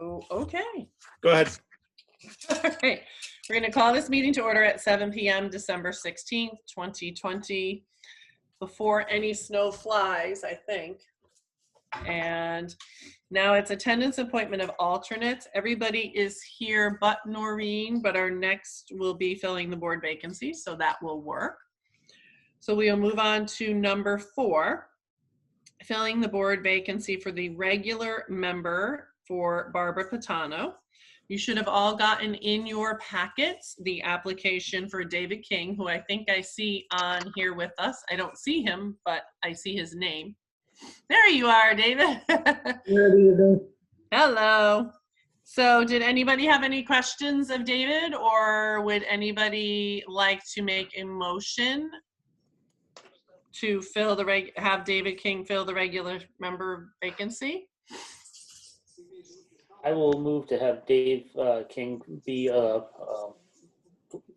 Oh, okay. Go ahead. All right. We're going to call this meeting to order at 7 p.m. December 16th, 2020, before any snow flies, I think. And now it's attendance appointment of alternates. Everybody is here but Noreen, but our next will be filling the board vacancy, so that will work. So we'll move on to number 4, filling the board vacancy for the regular member for Barbara Patano. You should have all gotten in your packets the application for David King, who I think I see on here with us. I don't see him, but I see his name. There you are, David. Hello. So did anybody have any questions of David, or would anybody like to make a motion to fill the have David King fill the regular member vacancy? I will move to have Dave King be a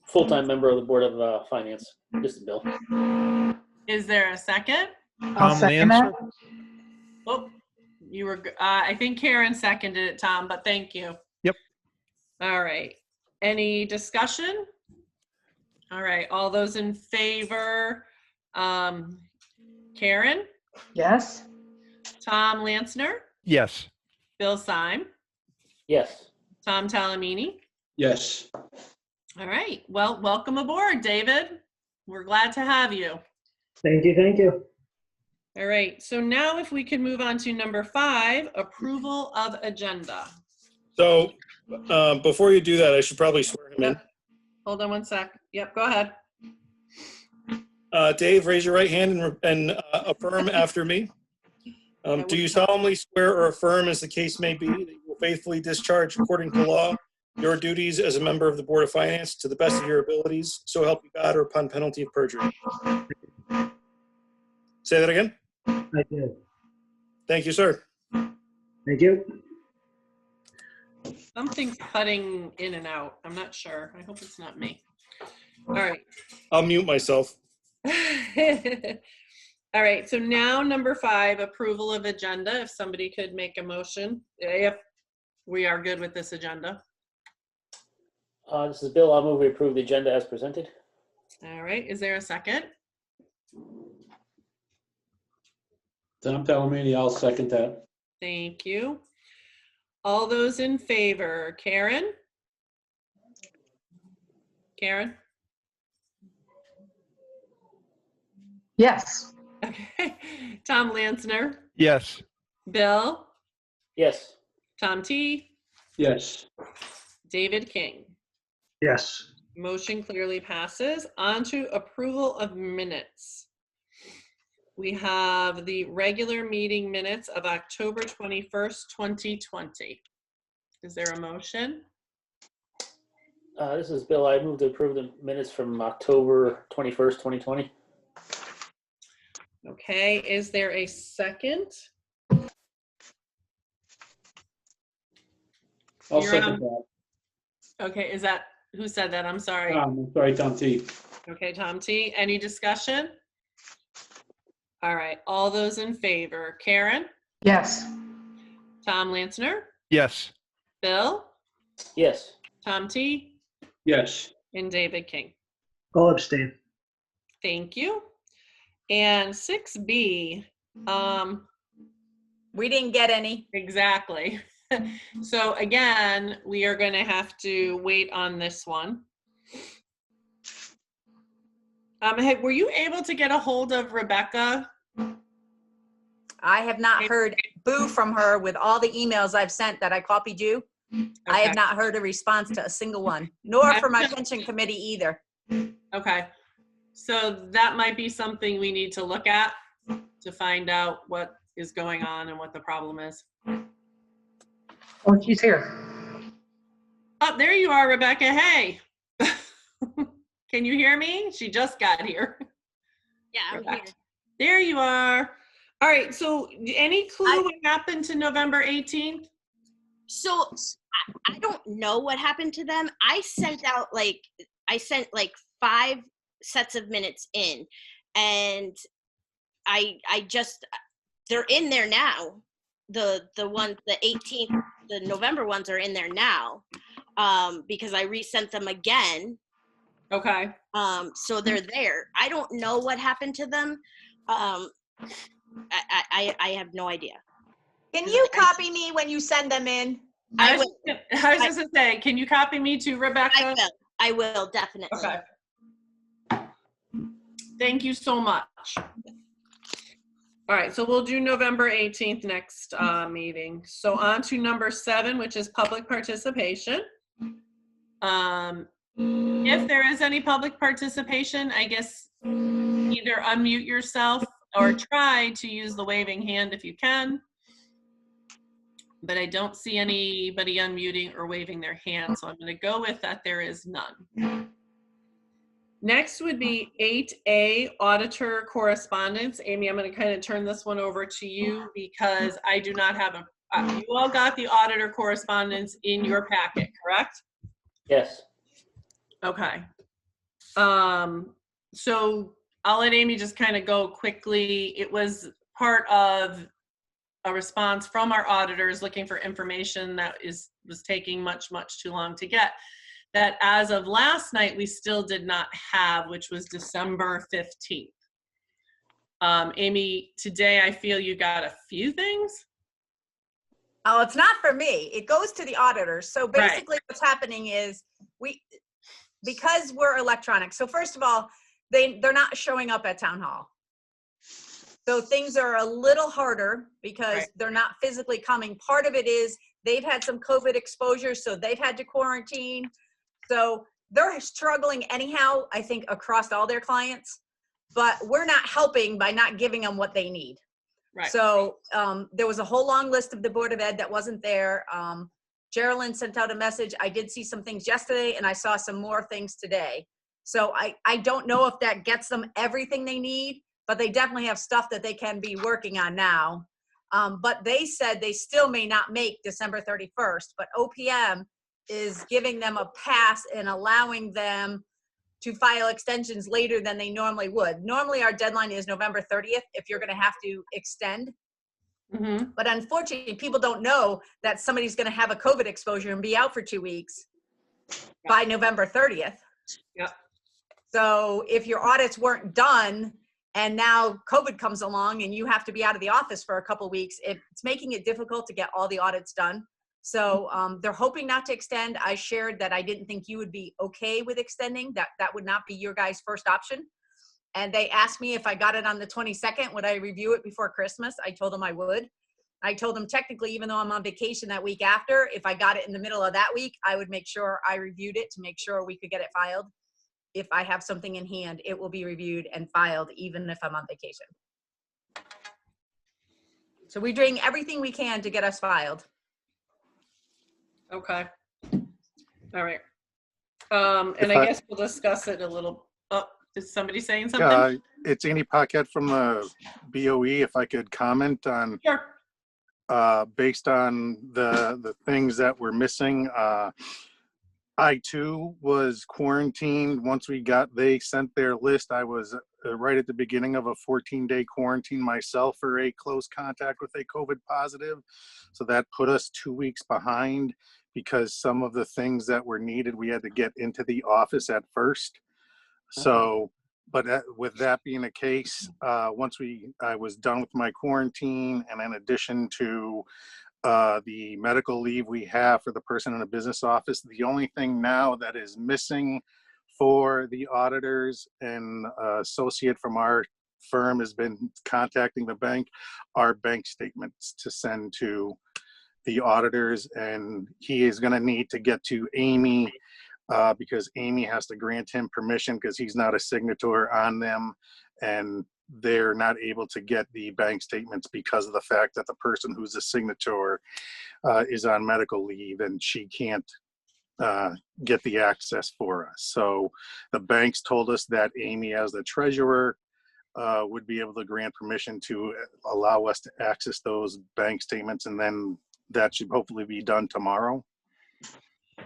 full-time member of the Board of Finance. This is Bill. Is there a second? I'll second that. Oh, you were, I think Karen seconded it, Tom, but thank you. Yep. All right. Any discussion? All right. All those in favor? Karen? Yes. Tom Lansner? Yes. Bill Syme? Yes. Tom Talamini? Yes. All right. Well, welcome aboard, David. We're glad to have you. Thank you, thank you. All right. So now if we can move on to number 5, approval of agenda. So before you do that, I should probably swear him in. Hold on one sec. Yep, go ahead. Dave, raise your right hand and affirm after me. Do you solemnly swear or affirm, as the case may be, that you will faithfully discharge according to law your duties as a member of the Board of Finance to the best of your abilities, so help you God, or upon penalty of perjury? Say that again. I did. Thank you, sir. Thank you. Something's cutting in and out. I'm not sure. I hope it's not me. All right. I'll mute myself. All right. So now number 5, approval of agenda. If somebody could make a motion. Yep. We are good with this agenda. This is Bill. I'll move we approve the agenda as presented. All right. Is there a second? Tom Talamini, I'll second that. Thank you. All those in favor, Karen? Karen? Yes. Okay. Tom Lansner? Yes. Bill? Yes. Tom T? Yes. David King? Yes. Motion clearly passes. On to approval of minutes. We have the regular meeting minutes of October 21st, 2020. Is there a motion? This is Bill. I move to approve the minutes from October 21st, 2020. Okay, is there a second? I'll You're second on. that. Okay, is that, who said that? I'm sorry. I'm sorry, Tom T. Okay, Tom T. Any discussion? All right, all those in favor. Karen? Yes. Tom Lansner? Yes. Bill? Yes. Tom T. Yes. And David King. I'll abstain. Thank you. And 6B, We didn't get any. exactly. So again, we are going to have to wait on this one. Hey, were you able to get a hold of Rebecca? I have not heard boo from her with all the emails I've sent that I copied you. Okay. I have not heard a response to a single one, nor Okay. from my pension committee either. Okay. So that might be something we need to look at to find out what is going on and what the problem is. Oh, she's here. Oh, there you are, Rebecca. Hey. Can you hear me? She just got here. Yeah, I'm here. There you are. All right. So any clue what happened to November 18th? So I don't know what happened to them. I sent like 5 sets of minutes in, and I just, they're in there now. The 18th the November ones are in there now, because I resent them again. Okay. So they're there. I don't know what happened to them. I have no idea. Can you copy me when you send them in? I was just gonna say, can you copy me too, Rebecca? I will definitely. Okay. Thank you so much. All right, so we'll do November 18th next meeting. So on to number 7, which is public participation. If there is any public participation, I guess either unmute yourself or try to use the waving hand if you can. But I don't see anybody unmuting or waving their hand, so I'm going to go with that there is none. Next would be 8A, auditor correspondence. Amy, I'm going to kind of turn this one over to you because I do not have you all got the auditor correspondence in your packet, correct? Yes. Okay. So I'll let Amy just kind of go quickly. It was part of a response from our auditors looking for information that was taking much too long to get, that as of last night we still did not have, which was December 15th. Amy, today I feel you got a few things. Oh, it's not for me. It goes to the auditors. So basically what's happening is because we're electronic. So first of all, they're not showing up at town hall. So things are a little harder because they're not physically coming. Part of it is they've had some COVID exposure, so they've had to quarantine. So they're struggling anyhow, I think, across all their clients, but we're not helping by not giving them what they need. Right. So there was a whole long list of the Board of Ed that wasn't there. Geraldine sent out a message. I did see some things yesterday and I saw some more things today. So I don't know if that gets them everything they need, but they definitely have stuff that they can be working on now. But they said they still may not make December 31st, but OPM is giving them a pass and allowing them to file extensions later than they normally would. Normally our deadline is November 30th if you're gonna have to extend. Mm-hmm. But unfortunately, people don't know that somebody's gonna have a COVID exposure and be out for 2 weeks by November 30th. Yep. So if your audits weren't done and now COVID comes along and you have to be out of the office for a couple of weeks, it's making it difficult to get all the audits done. So they're hoping not to extend. I shared that I didn't think you would be okay with extending, that would not be your guys' first option. And they asked me if I got it on the 22nd, would I review it before Christmas? I told them I would. I told them technically, even though I'm on vacation that week after, if I got it in the middle of that week, I would make sure I reviewed it to make sure we could get it filed. If I have something in hand, it will be reviewed and filed even if I'm on vacation. So we're doing everything we can to get us filed. Okay. All right. And I guess we'll discuss it a little. Oh, is somebody saying something? It's Andy Paquette from the BOE. If I could comment on, Sure. based on the things that were missing. I too was quarantined. Once they sent their list, I was right at the beginning of a 14-day quarantine myself for a close contact with a COVID positive. So that put us 2 weeks behind because some of the things that were needed, we had to get into the office at first. So, but with that being the case, once I was done with my quarantine, and in addition to the medical leave we have for the person in the business office, the only thing now that is missing for the auditors and associate from our firm has been contacting the bank are bank statements to send to the auditors, and he is going to need to get to Amy because Amy has to grant him permission because he's not a signator on them, and they're not able to get the bank statements because of the fact that the person who's a signator is on medical leave and she can't get the access for us. So the banks told us that Amy, as the treasurer, would be able to grant permission to allow us to access those bank statements, and then that should hopefully be done tomorrow.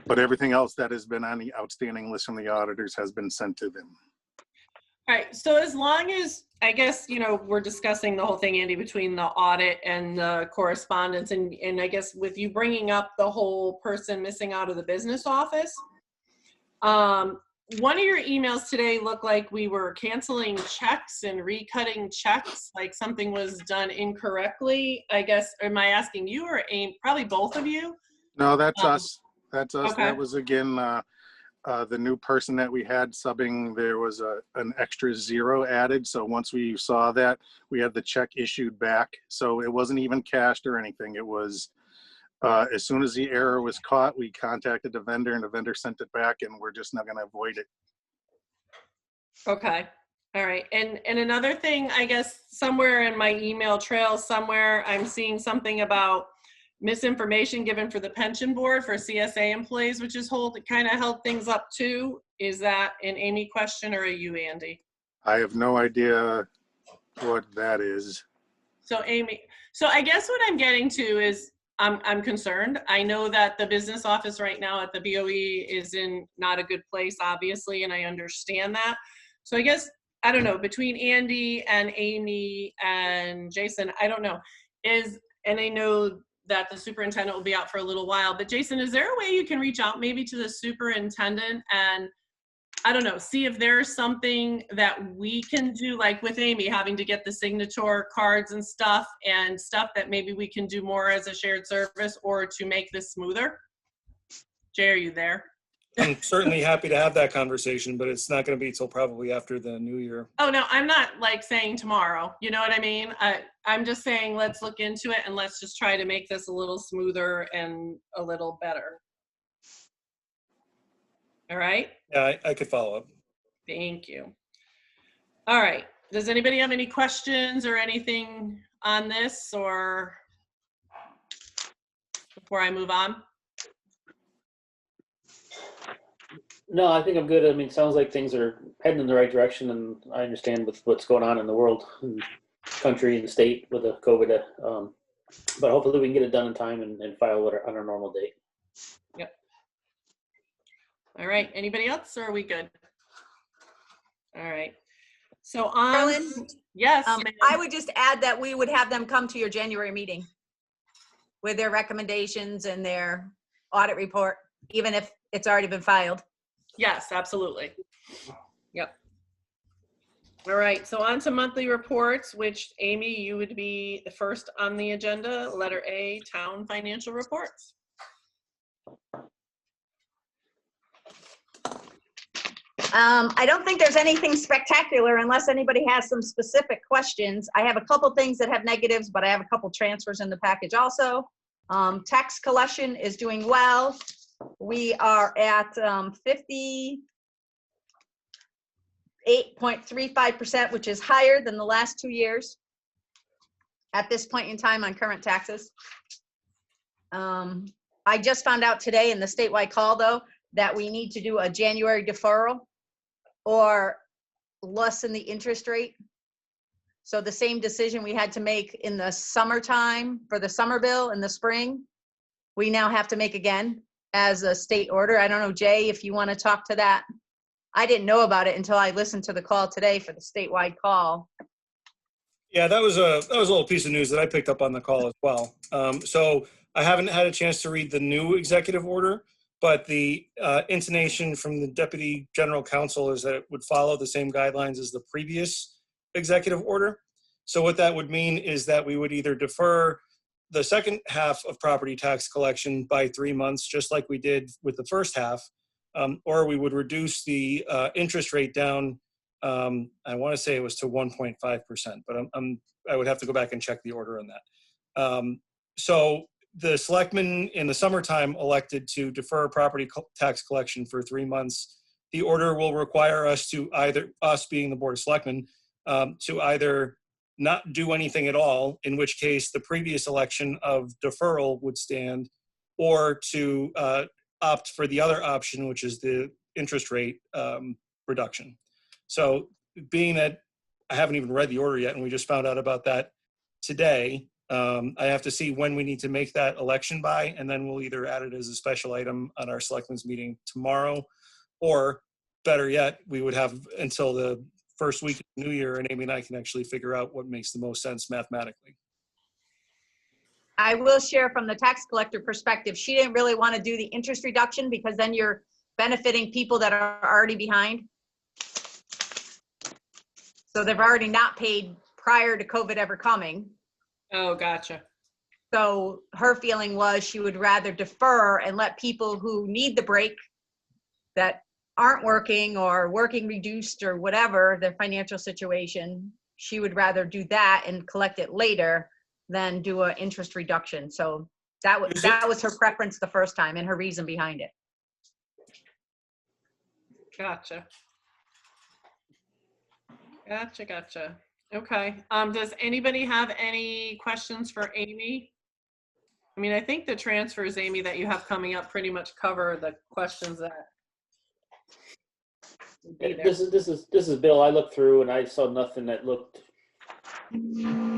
But everything else that has been on the outstanding list from the auditors has been sent to them. All right, so as long as, I guess, you know, we're discussing the whole thing, Andy, between the audit and the correspondence, and I guess with you bringing up the whole person missing out of the business office, one of your emails today looked like we were canceling checks and recutting checks, like something was done incorrectly. I guess, am I asking you or Amy? Probably both of you? No, that's us. That's us. Okay. That was again, the new person that we had subbing. There was an extra 0 added. So once we saw that, we had the check issued back. So it wasn't even cashed or anything. It was, as soon as the error was caught, we contacted the vendor and the vendor sent it back, and we're just not going to avoid it. Okay. All right. And another thing, I guess somewhere in my email trail somewhere, I'm seeing something about misinformation given for the pension board for CSA employees, which is kind of held things up too. Is that an Amy question or a you, Andy? I have no idea what that is. So Amy, so I guess what I'm getting to is I'm concerned. I know that the business office right now at the BOE is in not a good place, obviously, and I understand that. So I guess, I don't know, between Andy and Amy and Jason, I don't know, and I know that the superintendent will be out for a little while, but Jason, is there a way you can reach out maybe to the superintendent and, I don't know, see if there's something that we can do, like with Amy having to get the signature cards and stuff that maybe we can do more as a shared service or to make this smoother? Jay, are you there? I'm certainly happy to have that conversation, but it's not going to be till probably after the new year. Oh, no, I'm not like saying tomorrow. You know what I mean? I'm just saying let's look into it and let's just try to make this a little smoother and a little better. All right? Yeah, I could follow up. Thank you. All right. Does anybody have any questions or anything on this or before I move on? No, I think I'm good. I mean, it sounds like things are heading in the right direction, and I understand with what's going on in the world, and country and state with the COVID. But hopefully we can get it done in time and file it on our normal date. Yep. All right. Anybody else, or are we good? All right. So on. Carolyn? Yes. I would just add that we would have them come to your January meeting with their recommendations and their audit report, even if it's already been filed. Yes, absolutely. Yep. All right, so on to monthly reports, which Amy, you would be the first on the agenda. Letter A, town financial reports. I don't think there's anything spectacular unless anybody has some specific questions. I have a couple things that have negatives, but I have a couple transfers in the package also. Tax collection is doing well. We are at 58.35%, which is higher than the last 2 years at this point in time on current taxes. I just found out today in the statewide call, though, that we need to do a January deferral or lessen the interest rate. So the same decision we had to make in the summertime for the summer bill in the spring, we now have to make again as a state order. I don't know, Jay, if you want to talk to that. I didn't know about it until I listened to the call today for the statewide call. Yeah, that was a little piece of news that I picked up on the call as well. So I haven't had a chance to read the new executive order, but the intonation from the Deputy General Counsel is that it would follow the same guidelines as the previous executive order. So what that would mean is that we would either defer the second half of property tax collection by 3 months, just like we did with the first half, or we would reduce the interest rate down. I want to say it was to 1.5%, but I would have to go back and check the order on that. So the selectmen in the summertime elected to defer property tax collection for 3 months. The order will require us to either, us being the Board of Selectmen, to either not do anything at all, in which case the previous election of deferral would stand, or to opt for the other option, which is the interest rate reduction. So being that I haven't even read the order yet, and we just found out about that today, I have to see when we need to make that election by, and then we'll either add it as a special item on our selectmen's meeting tomorrow, or better yet, we would have until the first week of the new year, and Amy and I can actually figure out what makes the most sense mathematically. I will share from the tax collector perspective, she didn't really want to do the interest reduction because then you're benefiting people that are already behind. So they've already not paid prior to COVID ever coming. Oh, gotcha. So her feeling was she would rather defer and let people who need the break that aren't working or working reduced or whatever their financial situation, she would rather do that and collect it later than do an interest reduction. So that was her preference the first time and her reason behind it. Gotcha. Gotcha. Okay. Does anybody have any questions for Amy? I mean, I think the transfers, Amy, that you have coming up pretty much cover the questions that would be there. This is Bill. I looked through and I saw nothing that looked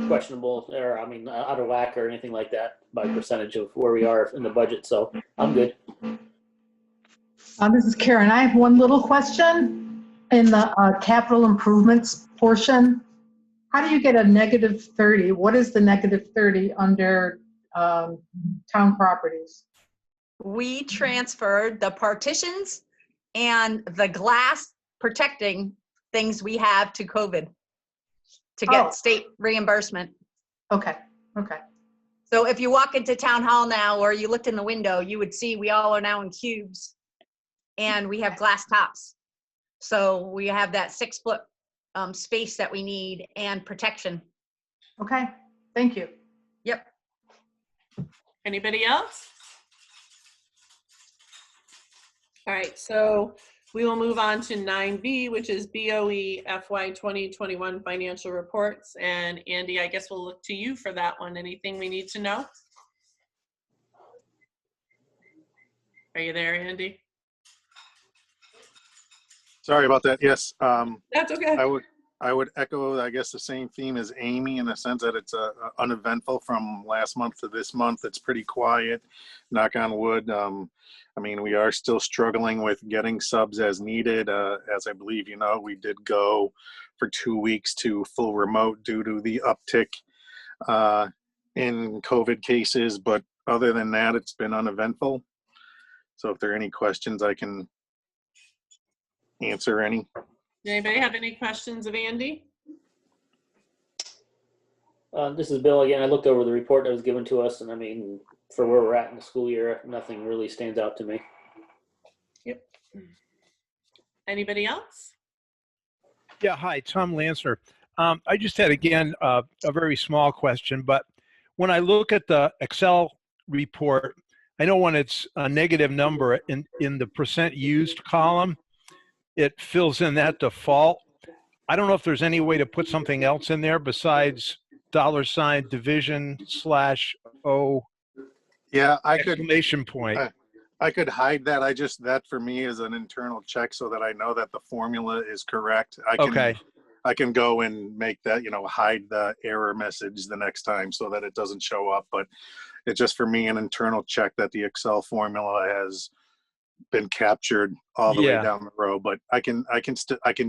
questionable or out of whack or anything like that by percentage of where we are in the budget. So I'm good. This is Karen. I have one little question in the capital improvements portion. How do you get a -30? What is the -30 under town properties? We transferred the partitions and the glass protecting things we have to COVID to get state reimbursement. Okay. So if you walk into town hall now or you looked in the window, you would see we all are now in cubes and we have glass tops. So we have that 6-foot space that we need and protection. Okay, thank you. Yep. Anybody else? All right, so we will move on to 9B, which is BOE FY 2021 financial reports. And Andy, I guess we'll look to you for that one. Anything we need to know? Are you there, Andy? Sorry about that. Yes. That's okay. I would echo, I guess, the same theme as Amy in the sense that it's uneventful from last month to this month. It's pretty quiet, knock on wood. I mean, we are still struggling with getting subs as needed. As I believe, you know, we did go for 2 weeks to full remote due to the uptick in COVID cases. But other than that, it's been uneventful. So if there are any questions, I can answer any. Anybody have any questions of Andy? This is Bill again. I looked over the report that was given to us, and I mean, for where we're at in the school year, nothing really stands out to me. Yep. Anybody else? Yeah, hi, Tom Lansner. I just had, again, a very small question, but when I look at the Excel report, I know when it's a negative number in the percent used column, it fills in that default. I don't know if there's any way to put something else in there besides $ division /O. Yeah, I could. Exclamation point. I could hide that. That for me is an internal check so that I know that the formula is correct. I can go and make that, you know, hide the error message the next time so that it doesn't show up. But it's just for me an internal check that the Excel formula has been captured all the way down the row. But I can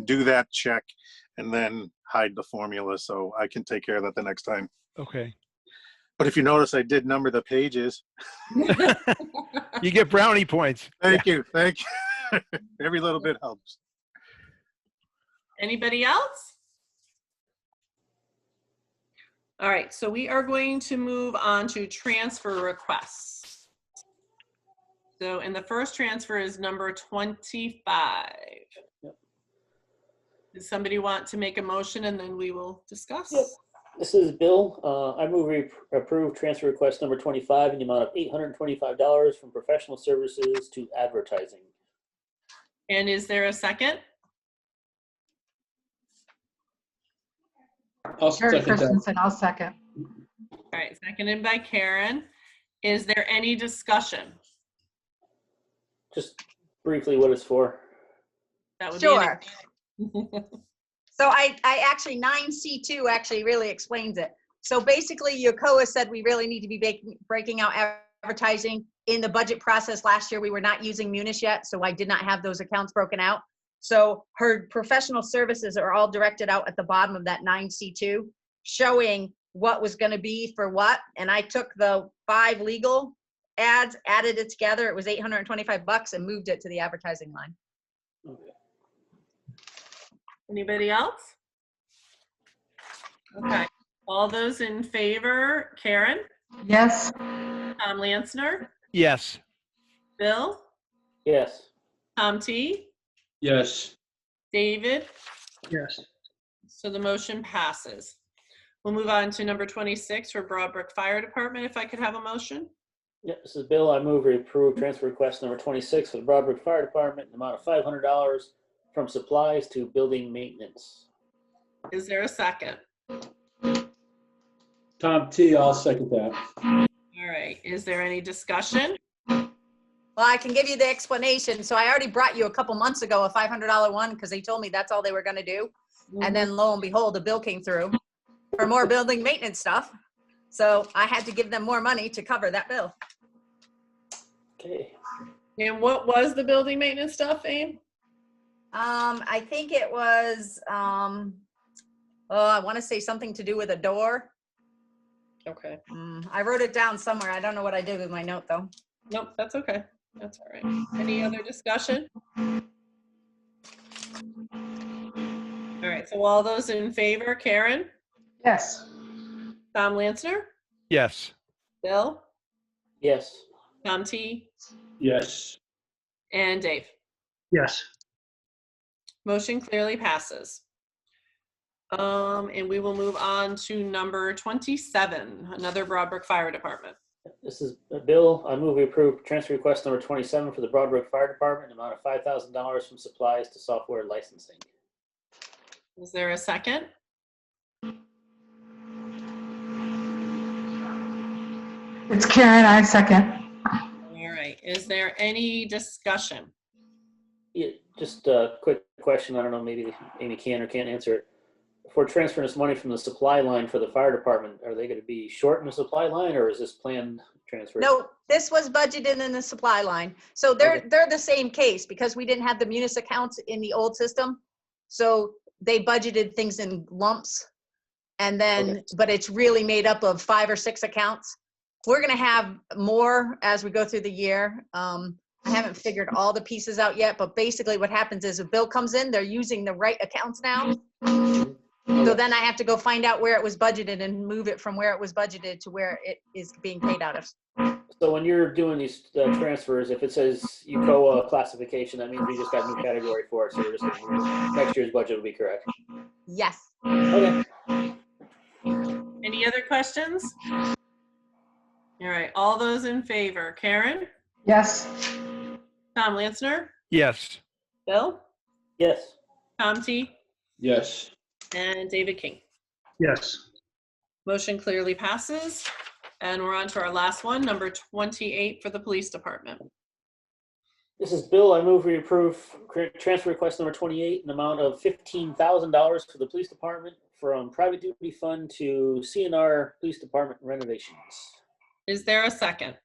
do that check and then hide the formula, so I can take care of that the next time. Okay. But if you notice, I did number the pages. You get brownie points. Thank you. Every little bit helps. Anybody else? All right, so we are going to move on to transfer requests. So, and the first transfer is number 25. Yep. Does somebody want to make a motion and then we will discuss? Yep. This is Bill. I move we approve transfer request number 25 in the amount of $825 from professional services to advertising. And is there a second? I'll Karen second that. Christensen, I'll second. All right, seconded by Karen. Is there any discussion? Just briefly what it's for. That would Sure. be So I actually, 9C2 actually really explains it. So basically, Yokoa said we really need to be breaking out advertising. In the budget process last year, we were not using Munis yet, so I did not have those accounts broken out. So her professional services are all directed out at the bottom of that 9C2, showing what was going to be for what. And I took the 5 legal ads, added it together. It was $825 and moved it to the advertising line. Okay. Anybody else? Okay. All those in favor, Karen, Yes. Tom Lansner, Yes. Bill, Yes. Tom T, Yes. David. Yes. So the motion passes. We'll move on to number 26 for Broadbrook Fire Department, if I could have a motion. Yep, this is Bill. I move we approve transfer request number 26 for the broadbrook Fire Department, an amount of $500 from supplies to building maintenance. Is there a second? Tom T, I'll second that. All right. Is there any discussion? Well, I can give you the explanation. So I already brought you a couple months ago a $500 one because they told me that's all they were going to do. And then lo and behold, a bill came through for more building maintenance stuff. So I had to give them more money to cover that bill. Okay. And what was the building maintenance stuff, Abe? I think it was, I want to say something to do with a door. Okay. I wrote it down somewhere. I don't know what I did with my note though. Nope, that's okay. That's all right. Any other discussion? All right, so all those in favor, Karen, Yes. Tom Lansner, Yes. Bill, Yes. Tom T, Yes. and Dave. Yes. Motion clearly passes. And we will move on to number 27, another Broadbrook Fire Department. This is Bill. I move we approve transfer request number 27 for the broadbrook Fire Department, an amount of $5,000 from supplies to software licensing. Is there a second? It's Karen, I second. All right, is there any discussion? Yeah, just a quick question. I don't know, maybe Amy can or can't answer it. If we're transferring this money from the supply line for the fire department, are they going to be short in the supply line, or is this planned transfer? No, this was budgeted in the supply line. So they're the same case because we didn't have the munis accounts in the old system. So they budgeted things in lumps. And then, but it's really made up of 5 or 6 accounts. We're going to have more as we go through the year. I haven't figured all the pieces out yet, but basically what happens is a bill comes in, they're using the right accounts now. So then I have to go find out where it was budgeted and move it from where it was budgeted to where it is being paid out of. So when you're doing these transfers, if it says UCOA classification, that means we just got a new category for it. So we're just going to move. Next year's budget will be correct. Yes. Okay. Any other questions? All right, all those in favor, Karen, Yes. Tom Lansner, Yes. Bill, Yes. Tom T, Yes. and David King. Yes. Motion clearly passes. And we're on to our last one, number 28 for the police department. This is Bill. I move we approve transfer request number 28, an amount of $15,000 for the police department from private duty fund to CNR police department renovations. Is there a second?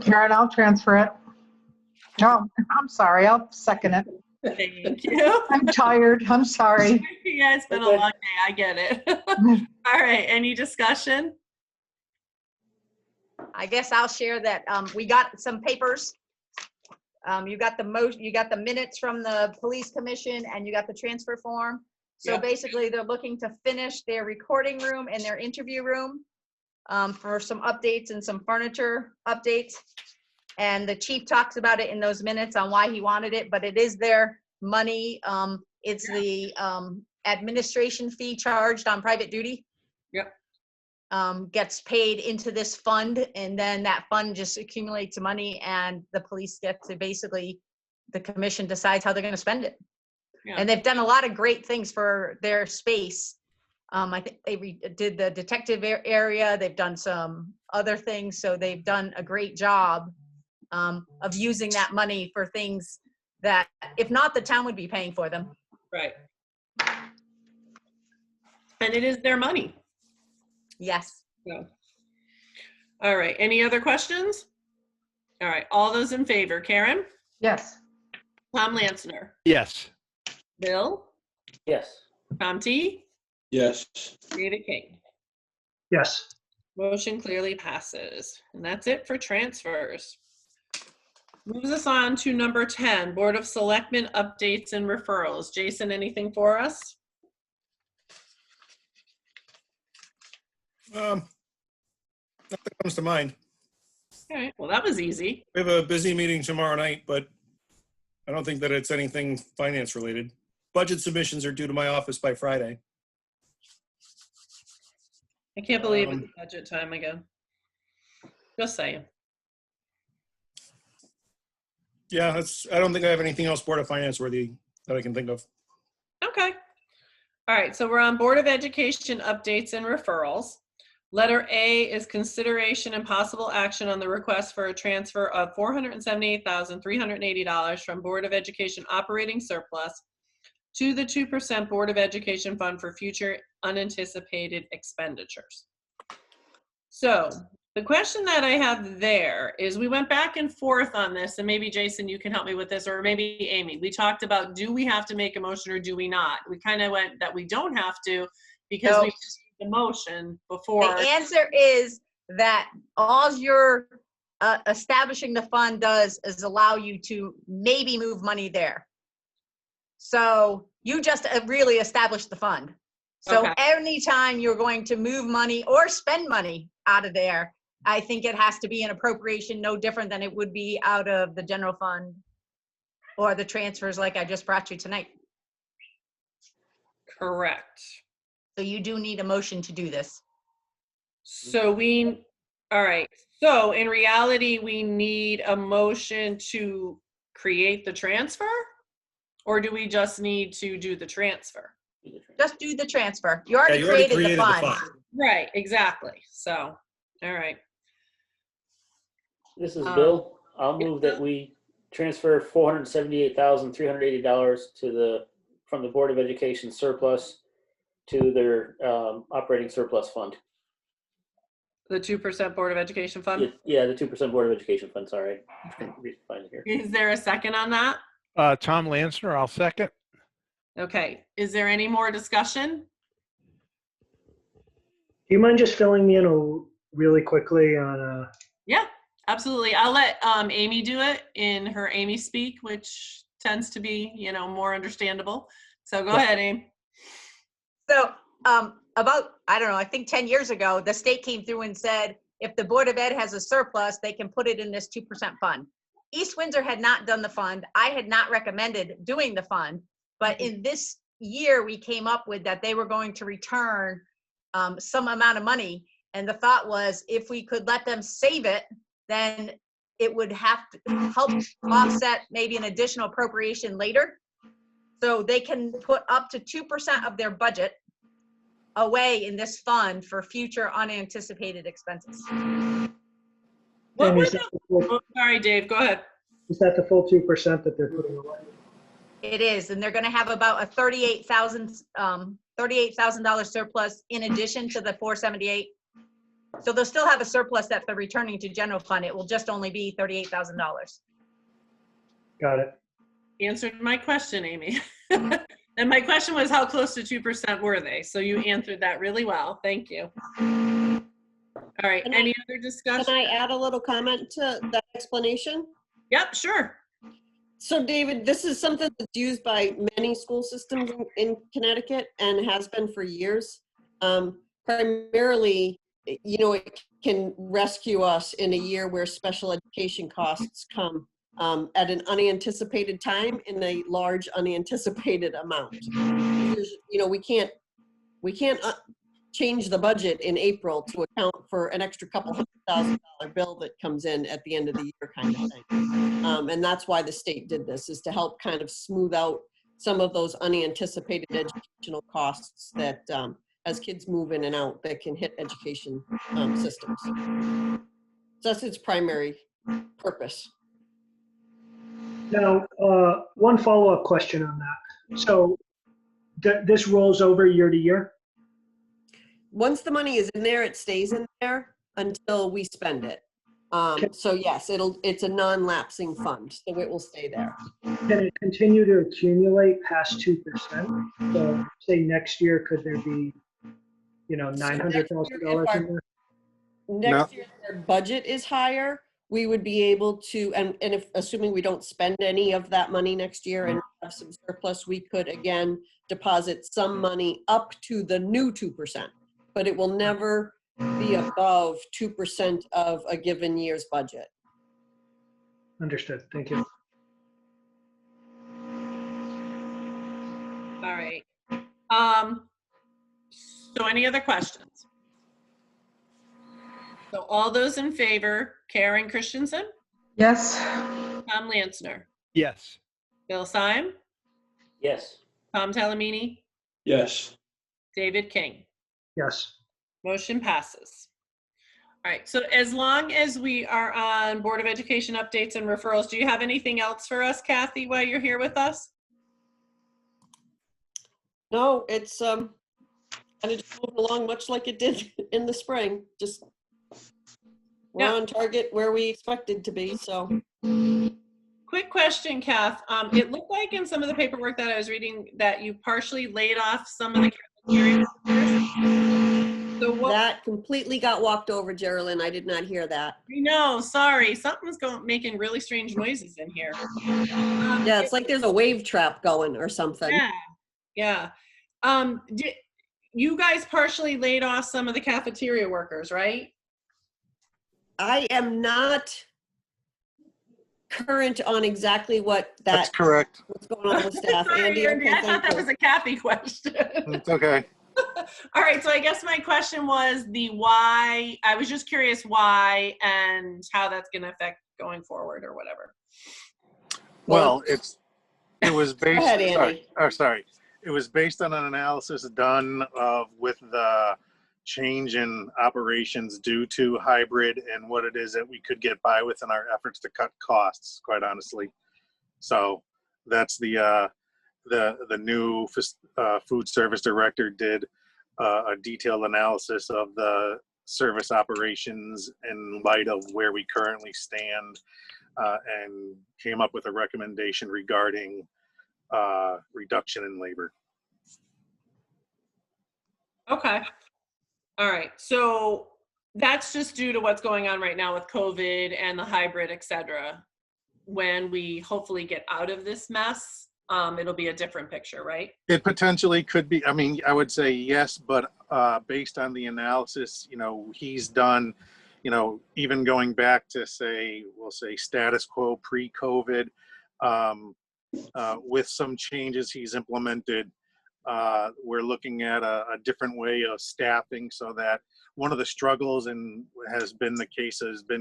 Karen, I'll transfer it. No, I'm sorry, I'll second it. Thank you. I'm tired, I'm sorry. Yeah, it's been a long day. I get it. All right, any discussion? I guess I'll share that we got some papers. You got the minutes from the police commission and you got the transfer form. So Yeah. basically they're looking to finish their recording room and their interview room for some updates and some furniture updates. And the chief talks about it in those minutes on why he wanted it, but it is their money. It's the administration fee charged on private duty. Yep. Gets paid into this fund, and then that fund just accumulates money, and the police get to basically, the commission decides how they're going to spend it. Yeah. And they've done a lot of great things for their space. I think they did the detective area. They've done some other things, so they've done a great job of using that money for things that, if not, the town would be paying for them. Right. And it is their money. Yes. So. All right, any other questions? All right, all those in favor, Karen, Yes. Tom Lansner, Yes. Bill, Yes. Tom T, Yes. David King. Yes. Motion clearly passes. And that's it for transfers. Moves us on to number 10, Board of Selectmen updates and referrals. Jason, anything for us? Nothing comes to mind. All right, well, that was easy. We have a busy meeting tomorrow night, but I don't think that it's anything finance related. Budget submissions are due to my office by Friday. I can't believe it's budget time again. Just saying. Yeah, I don't think I have anything else Board of Finance worthy that I can think of. Okay. All right, so we're on Board of Education updates and referrals. Letter A is consideration and possible action on the request for a transfer of $478,380 from Board of Education operating surplus to the 2% Board of Education fund for future unanticipated expenditures. So the question that I have there is, we went back and forth on this, and maybe Jason, you can help me with this, or maybe Amy. We talked about, do we have to make a motion or do we not? We kind of went that we don't have to, because No. we received the motion before. The answer is that all you're establishing the fund does is allow you to maybe move money there. So you just really established the fund. So Okay. anytime you're going to move money or spend money out of there, I think it has to be an appropriation no different than it would be out of the general fund or the transfers like I just brought you tonight. Correct. So you do need a motion to do this. So all right. So in reality, we need a motion to create the transfer? Or do we just need to do the transfer? Just do the transfer. You already, Yeah, you already created the fund. Right, exactly. So, all right. This is Bill. I'll move that we transfer $478,380 from the Board of Education surplus to their operating surplus fund. The 2% Board of Education fund? Yeah, the 2% Board of Education fund, sorry. Find it here. Is there a second on that? Tom Lansner, I'll second. Okay. Is there any more discussion? Do you mind just filling me in really quickly on Yeah, absolutely. I'll let Amy do it in her Amy speak, which tends to be, more understandable. So go ahead, Amy. So about, I don't know, I think 10 years ago, the state came through and said, if the Board of Ed has a surplus, they can put it in this 2% fund. East Windsor had not done the fund. I had not recommended doing the fund, but in this year we came up with that they were going to return some amount of money. And the thought was, if we could let them save it, then it would have to help offset maybe an additional appropriation later. So they can put up to 2% of their budget away in this fund for future unanticipated expenses. What And was is that the full- Oh, sorry, Dave, go ahead. is that the full 2% that they're putting away? It is, and they're going to have about a $38,000 surplus in addition to the 478. So they'll still have a surplus that they're returning to general fund. It will just only be $38,000. Got it. Answered my question, Amy. And my question was, how close to 2% were they? So you answered that really well. Thank you. All right, any other discussion? Can I add a little comment to that explanation? Yep, sure. So David, this is something that's used by many school systems in Connecticut and has been for years. Primarily, it can rescue us in a year where special education costs come at an unanticipated time in a large unanticipated amount. We can't change the budget in April to account for an extra couple $100,000 bill that comes in at the end of the year kind of thing. And that's why the state did this, is to help kind of smooth out some of those unanticipated educational costs that as kids move in and out that can hit education systems. So that's its primary purpose. Now, one follow-up question on that. So this rolls over year to year? Once the money is in there, it stays in there until we spend it. So yes, it's a non-lapsing fund, so it will stay there. Can it continue to accumulate past 2%? So say next year, could there be, $900,000 in there? Next year, if their budget is higher, we would be able to, and if, assuming we don't spend any of that money next year and have some surplus, we could again deposit some money up to the new 2%, but it will never be above 2% of a given year's budget. Understood. Thank you. All right. So any other questions? So all those in favor, Karen Christensen, Yes. Tom Lansner, Yes. Bill Syme, Yes. Tom Talamini, Yes. David King. Yes. Motion passes. All right, so as long as we are on Board of Education updates and referrals, do you have anything else for us, Kathy, while you're here with us? No, it's kind of just moving along much like it did in the spring. Just we're Yeah. on target where we expected to be. So Quick question, Kath. It looked like in some of the paperwork that I was reading that you partially laid off some of the cafeteria workers. So what? that completely got walked over, Geraldine. I did not hear that. No, sorry. Something's making really strange noises in here. Yeah, it's like there's a wave trap going or something. Yeah. You guys partially laid off some of the cafeteria workers, right? I am not current on exactly That's correct. what's going on with staff. Sorry, Andy, okay, I thought thank that you. was a Kathy question. It's okay. All right, so I guess my question was the why. I was just curious why and how that's going to affect going forward or whatever. Well, it was based. Go ahead, Andy. Sorry. It was based on an analysis done with the change in operations due to hybrid and what it is that we could get by with in our efforts to cut costs, quite honestly. So that's the new food service director did a detailed analysis of the service operations in light of where we currently stand, and came up with a recommendation regarding reduction in labor. Okay. All right. So that's just due to what's going on right now with COVID and the hybrid, et cetera. When we hopefully get out of this mess, it'll be a different picture, right? It potentially could be. I mean, I would say yes, but based on the analysis, he's done, even going back to we'll say status quo pre-COVID, with some changes he's implemented, we're looking at a different way of staffing, so that one of the struggles has been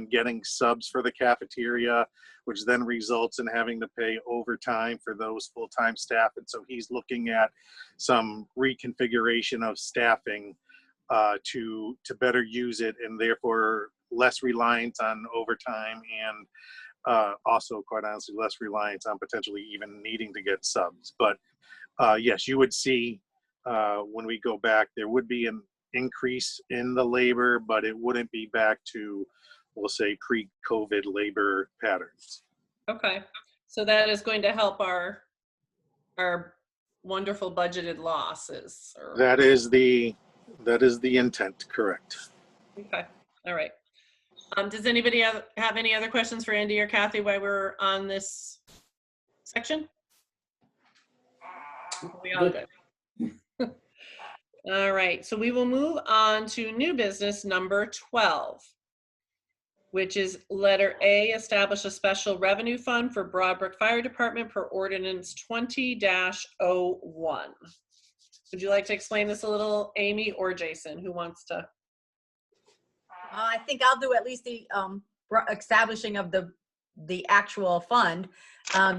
getting subs for the cafeteria, which then results in having to pay overtime for those full-time staff. And so he's looking at some reconfiguration of staffing to better use it, and therefore less reliance on overtime, and also, quite honestly, less reliance on potentially even needing to get subs. But yes, you would see when we go back, there would be an increase in the labor, but it wouldn't be back to, we'll say, pre-COVID labor patterns. Okay. So that is going to help our wonderful budgeted losses. That is the intent, correct? Okay. All right. Does anybody have any other questions for Andy or Kathy while we're on this section? We all good. All right, so we will move on to new business number 12, which is letter A, establish a special revenue fund for Broadbrook Fire Department per ordinance 20-01. Would you like to explain this a little, Amy or Jason? Who wants to? I think I'll do at least the establishing of the actual fund.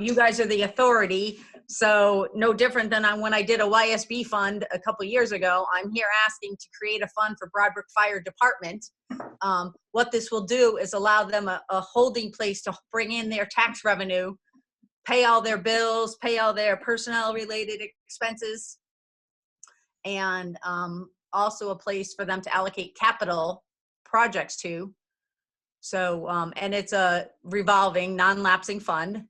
You guys are the authority, so no different than when I did a YSB fund a couple years ago. I'm here asking to create a fund for Broadbrook Fire Department. What this will do is allow them a holding place to bring in their tax revenue, pay all their bills, pay all their personnel related expenses, and also a place for them to allocate capital projects to. So, and it's a revolving, non-lapsing fund.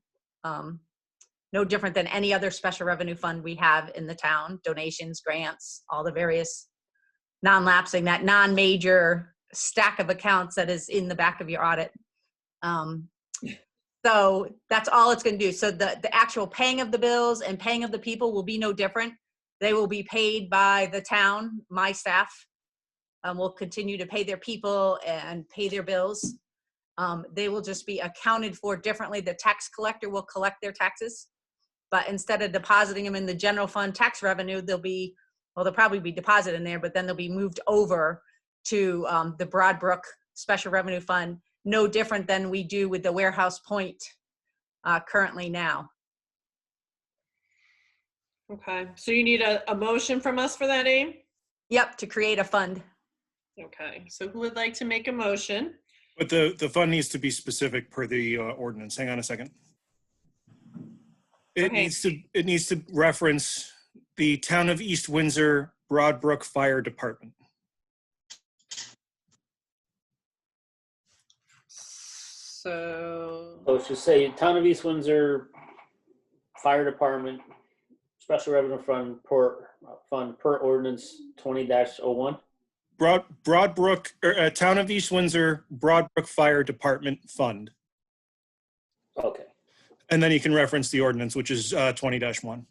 No different than any other special revenue fund we have in the town, donations, grants, all the various non-lapsing, that non-major stack of accounts that is in the back of your audit. So that's all it's going to do. So the actual paying of the bills and paying of the people will be no different. They will be paid by the town, my staff. Will continue to pay their people and pay their bills. They will just be accounted for differently. The tax collector will collect their taxes, but instead of depositing them in the general fund tax revenue, they'll probably be deposited in there, but then they'll be moved over to the Broadbrook Special Revenue Fund, no different than we do with the warehouse point currently now. Okay, so you need a motion from us for that, Abe? Yep, to create a fund. Okay, so who would like to make a motion? But the fund needs to be specific per the ordinance. Hang on a second. It Okay. needs to reference the Town of East Windsor Broadbrook Fire Department. So, So it should say Town of East Windsor Fire Department Special Revenue Fund per ordinance 20-01. Broadbrook, Town of East Windsor Broadbrook Fire Department Fund. Okay. And then you can reference the ordinance, which is 20-1.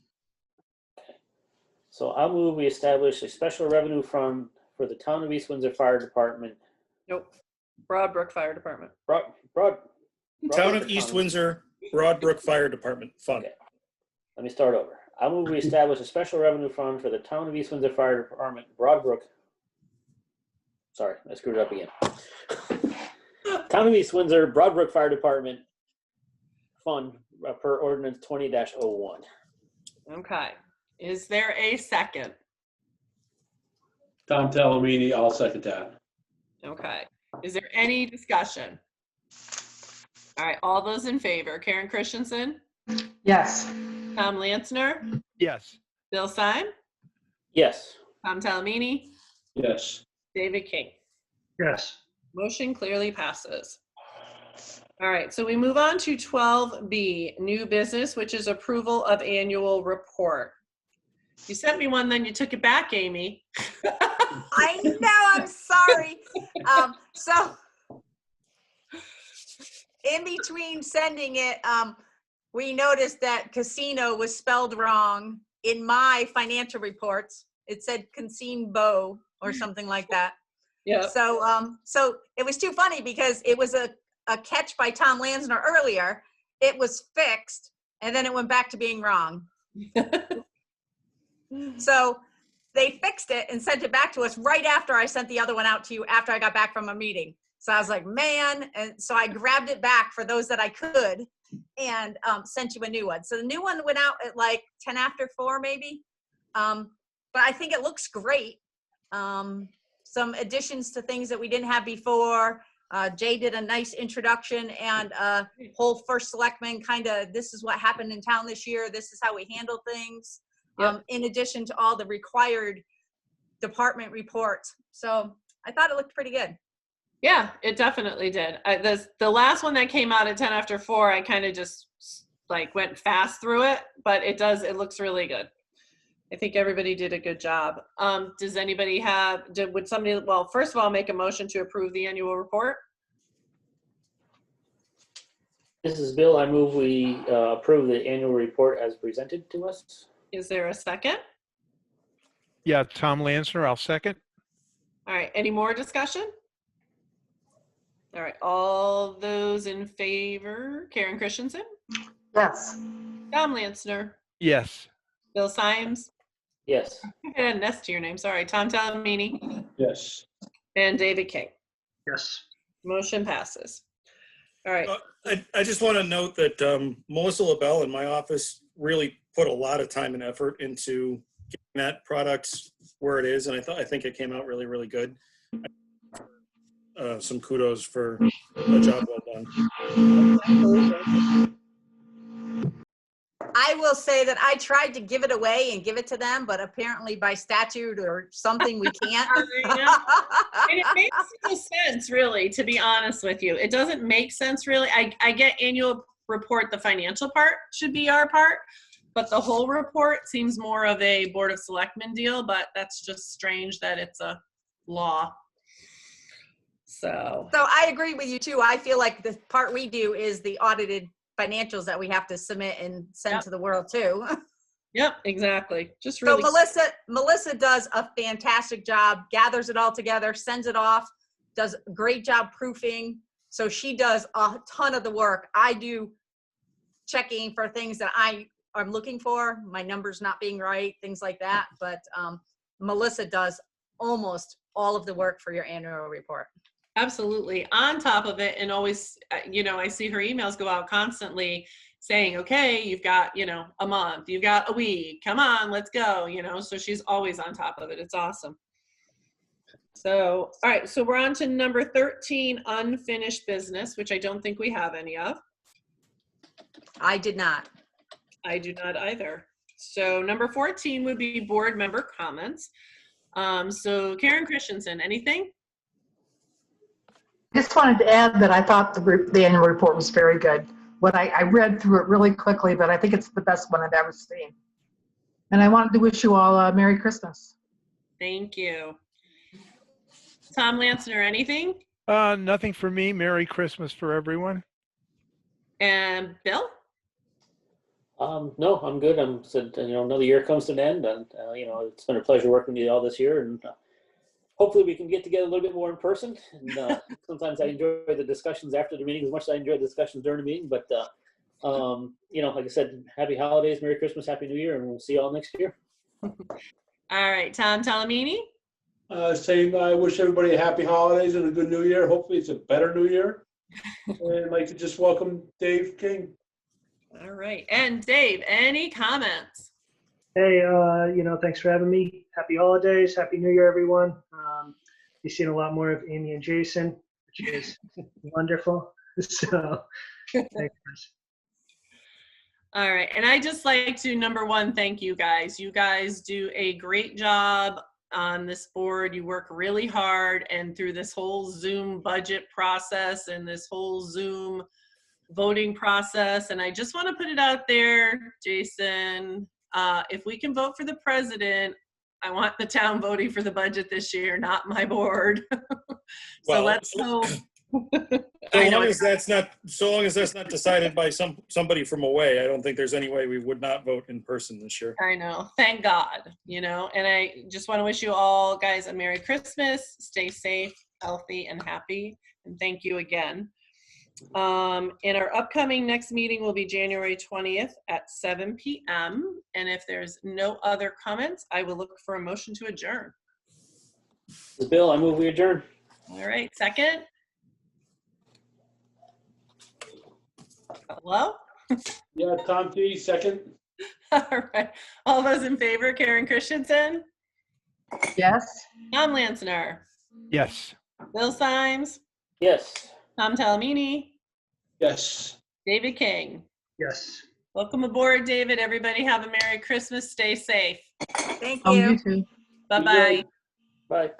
So I'll move we establish a special revenue fund for the Town of East Windsor Fire Department. nope, Broadbrook Fire Department. Town of East Windsor Broadbrook Fire Department Fund. Okay. Let me start over. I move we establish a special revenue fund for the Town of East Windsor Fire Department, Broadbrook. Sorry, I screwed it up again. Town of East Windsor Broadbrook Fire Department Fund per ordinance 20-01. Okay, is there a second? Tom Talamini, I'll second that. Okay, is there any discussion? All right, all those in favor, Karen Christensen, Yes. Tom Lansner, Yes. Bill Syme, Yes. Tom Talamini, Yes. David King. Yes. Motion clearly passes. All right, so we move on to 12B, new business, which is approval of annual report. You sent me one, then you took it back, Amy. I know, I'm sorry. So in between sending it, we noticed that casino was spelled wrong in my financial reports. It said Casino or something like that. Yeah. So, so it was too funny because it was a catch by Tom Lansner earlier. It was fixed, and then it went back to being wrong. So they fixed it and sent it back to us right after I sent the other one out to you after I got back from a meeting. So I was like, man, and so I grabbed it back for those that I could and sent you a new one. So the new one went out at like 10 after 4 maybe. But I think it looks great. Some additions to things that we didn't have before. Jay did a nice introduction and whole first selectman kind of, this is what happened in town this year. This is how we handle things. Yep. In addition to all the required department reports. So I thought it looked pretty good. Yeah, it definitely did. The last one that came out at 10 after 4, I kind of just like went fast through it, but it looks really good. I think everybody did a good job. Does anybody would somebody, well, first of all, make a motion to approve the annual report? This is Bill. I move we approve the annual report as presented to us. Is there a second? Yeah, Tom Lansner, I'll second. All right, any more discussion? All right, all those in favor, Karen Christensen, Yes. Tom Lansner, Yes. Bill Symes, Yes. I had an S to your name, sorry, Tom Talamini, Yes. and David King. Yes. Motion passes. All right, I just want to note that Melissa LaBelle in my office really put a lot of time and effort into getting that product where it is, and I think it came out really, really good. Some kudos for a job well done. I will say that I tried to give it away and give it to them, but apparently by statute or something, we can't. And it makes no sense, really, to be honest with you. It doesn't make sense, really. I get annual report, the financial part should be our part, but the whole report seems more of a Board of Selectmen deal, but that's just strange that it's a law. So I agree with you too. I feel like the part we do is the audited financials that we have to submit and send to the world too. Yep, exactly. Just really. So Melissa does a fantastic job, gathers it all together, sends it off, does a great job proofing. So she does a ton of the work. I do checking for things that I'm looking for, my numbers not being right, things like that. But Melissa does almost all of the work for your annual report. Absolutely. On top of it, and always, I see her emails go out constantly saying, okay, you've got, a month, you've got a week, come on, let's go, so she's always on top of it. It's awesome. So, all right, so we're on to number 13, unfinished business, which I don't think we have any of. I did not. I do not either. So number 14 would be board member comments. So Karen Christensen, anything? Just wanted to add that I thought the annual report was very good. I read through it really quickly, but I think it's the best one I've ever seen. And I wanted to wish you all a Merry Christmas. Thank you. Tom Lansner, anything? Nothing for me. Merry Christmas for everyone. And Bill? No, I'm good. Another year comes to an end, and it's been a pleasure working with you all this year, and hopefully we can get together a little bit more in person. And sometimes I enjoy the discussions after the meeting as much as I enjoy the discussions during the meeting. But like I said, happy holidays, Merry Christmas, Happy New Year, and we'll see you all next year. All right, Tom Talamini. Same. I wish everybody a happy holidays and a good New Year. Hopefully it's a better New Year. And I'd like to just welcome Dave King. All right, and Dave, any comments? Hey, thanks for having me. Happy holidays. Happy New Year, everyone. You've seen a lot more of Amy and Jason, which is wonderful. So, thanks. All right, and I just like to, number one, thank you guys. You guys do a great job on this board. You work really hard, and through this whole Zoom budget process and this whole Zoom voting process, and I just want to put it out there, Jason, if we can vote for the president, I want the town voting for the budget this year, not my board. So let's hope. So long as that's not decided by somebody from away, I don't think there's any way we would not vote in person this year. I know, thank God, and I just want to wish you all guys a Merry Christmas, stay safe, healthy, and happy, and thank you again. And our upcoming next meeting will be January 20th at 7 p.m. And if there's no other comments, I will look for a motion to adjourn. This is Bill, I move we adjourn. All right, second. Hello? Yeah, Tom T, second. All right. All those in favor, Karen Christensen? Yes. Tom Lansner? Yes. Bill Symes? Yes. Tom Talamini? Yes. David King? Yes. Welcome aboard, David. Everybody have a Merry Christmas. Stay safe. Thank Oh, you. you too. Bye-bye. Bye.